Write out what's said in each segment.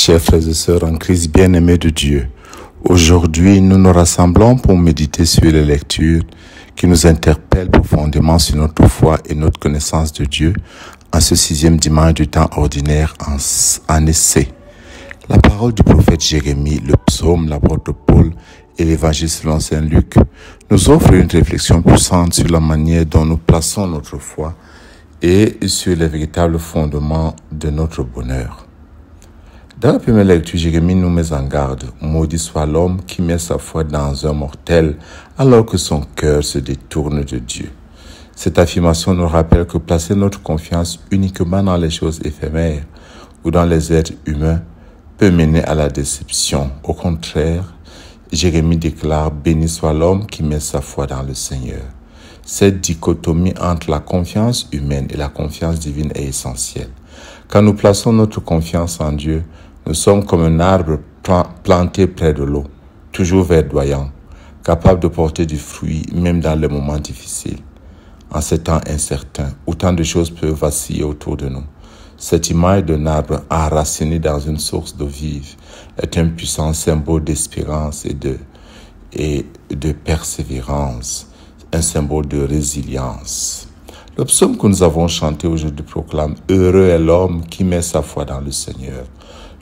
Chers frères et sœurs en Christ bien-aimés de Dieu, aujourd'hui nous nous rassemblons pour méditer sur les lectures qui nous interpellent profondément sur notre foi et notre connaissance de Dieu en ce 6e dimanche du temps ordinaire en essai. La parole du prophète Jérémie, le psaume, l'apôtre Paul et l'évangile selon saint Luc nous offrent une réflexion puissante sur la manière dont nous plaçons notre foi et sur les véritables fondements de notre bonheur. Dans la première lecture, Jérémie nous met en garde. Maudit soit l'homme qui met sa foi dans un mortel alors que son cœur se détourne de Dieu. Cette affirmation nous rappelle que placer notre confiance uniquement dans les choses éphémères ou dans les êtres humains peut mener à la déception. Au contraire, Jérémie déclare « Béni soit l'homme qui met sa foi dans le Seigneur ». Cette dichotomie entre la confiance humaine et la confiance divine est essentielle. Quand nous plaçons notre confiance en Dieu, nous sommes comme un arbre planté près de l'eau, toujours verdoyant, capable de porter du fruit même dans les moments difficiles. En ces temps incertains, où tant de choses peuvent vaciller autour de nous, cette image d'un arbre enraciné dans une source d'eau vive est un puissant symbole d'espérance et de persévérance, un symbole de résilience. Le psaume que nous avons chanté aujourd'hui proclame « Heureux est l'homme qui met sa foi dans le Seigneur ».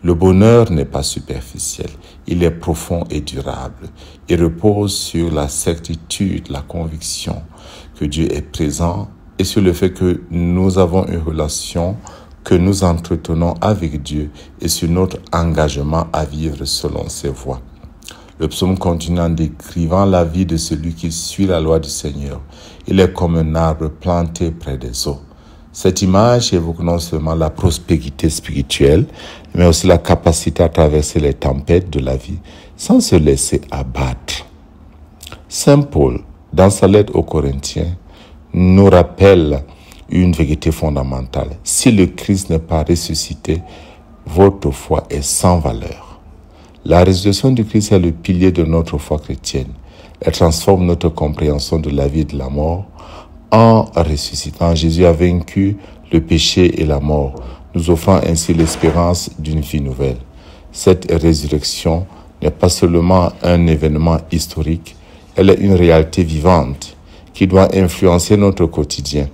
Le bonheur n'est pas superficiel, il est profond et durable. Il repose sur la certitude, la conviction que Dieu est présent et sur le fait que nous avons une relation que nous entretenons avec Dieu et sur notre engagement à vivre selon ses voies. Le psaume continue en décrivant la vie de celui qui suit la loi du Seigneur. Il est comme un arbre planté près des eaux. Cette image évoque non seulement la prospérité spirituelle, mais aussi la capacité à traverser les tempêtes de la vie sans se laisser abattre. Saint Paul, dans sa lettre aux Corinthiens, nous rappelle une vérité fondamentale. Si le Christ n'est pas ressuscité, votre foi est sans valeur. La résurrection du Christ est le pilier de notre foi chrétienne. Elle transforme notre compréhension de la vie et de la mort. En ressuscitant, Jésus a vaincu le péché et la mort, nous offrant ainsi l'espérance d'une vie nouvelle. Cette résurrection n'est pas seulement un événement historique, elle est une réalité vivante qui doit influencer notre quotidien.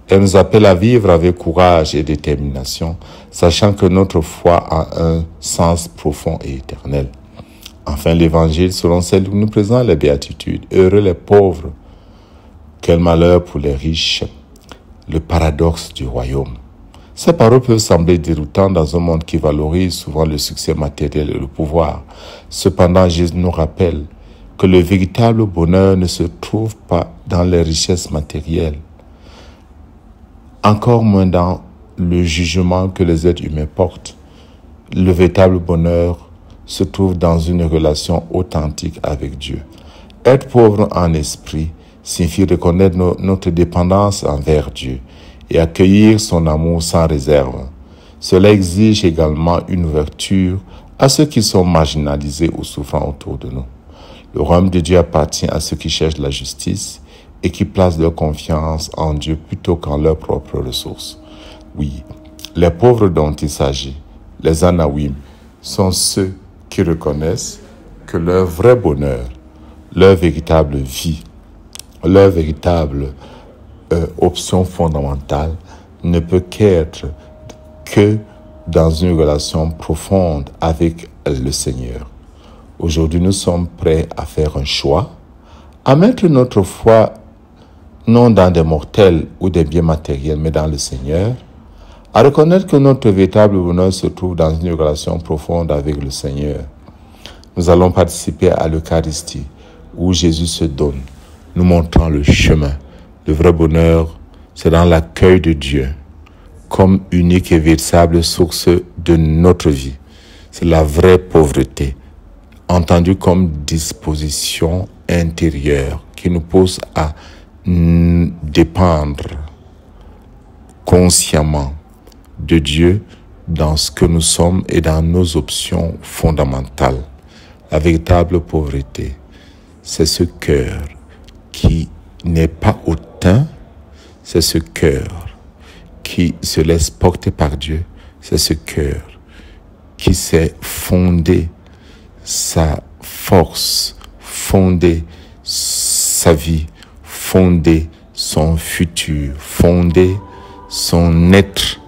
Elle nous appelle à vivre avec courage et détermination, sachant que notre foi a un sens profond et éternel. Enfin, l'Évangile, selon saint Luc, nous présente les béatitudes. Heureux les pauvres, quel malheur pour les riches, le paradoxe du royaume. Ces paroles peuvent sembler déroutantes dans un monde qui valorise souvent le succès matériel et le pouvoir. Cependant, Jésus nous rappelle que le véritable bonheur ne se trouve pas dans les richesses matérielles, encore moins dans le jugement que les êtres humains portent. Le véritable bonheur se trouve dans une relation authentique avec Dieu. Être pauvre en esprit signifie reconnaître notre dépendance envers Dieu et accueillir son amour sans réserve. Cela exige également une ouverture à ceux qui sont marginalisés ou souffrant autour de nous. Le royaume de Dieu appartient à ceux qui cherchent la justice et qui placent leur confiance en Dieu plutôt qu'en leurs propres ressources. Oui, les pauvres dont il s'agit, les Anawim, sont ceux qui reconnaissent que leur vrai bonheur, leur véritable vie, leur véritable option fondamentale ne peut qu'être que dans une relation profonde avec le Seigneur. Aujourd'hui, nous sommes prêts à faire un choix, à mettre notre foi non dans des mortels ou des biens matériels, mais dans le Seigneur, à reconnaître que notre véritable bonheur se trouve dans une relation profonde avec le Seigneur. Nous allons participer à l'Eucharistie, où Jésus se donne, nous montrant le chemin. Le vrai bonheur, c'est dans l'accueil de Dieu, comme unique et véritable source de notre vie. C'est la vraie pauvreté, entendue comme disposition intérieure, qui nous pousse à dépendre consciemment de Dieu dans ce que nous sommes et dans nos options fondamentales. La véritable pauvreté, c'est ce cœur qui n'est pas hautain, c'est ce cœur qui se laisse porter par Dieu, c'est ce cœur qui sait fonder sa force, fonder sa vie, fonder son futur, fonder son être,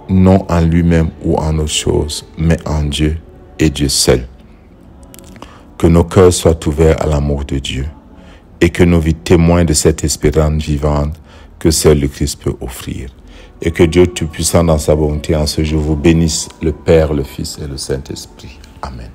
non en lui-même ou en autre chose, mais en Dieu et Dieu seul. Que nos cœurs soient ouverts à l'amour de Dieu et que nos vies témoignent de cette espérance vivante que seul le Christ peut offrir. Et que Dieu Tout-Puissant dans sa bonté en ce jour vous bénisse, le Père, le Fils et le Saint-Esprit. Amen.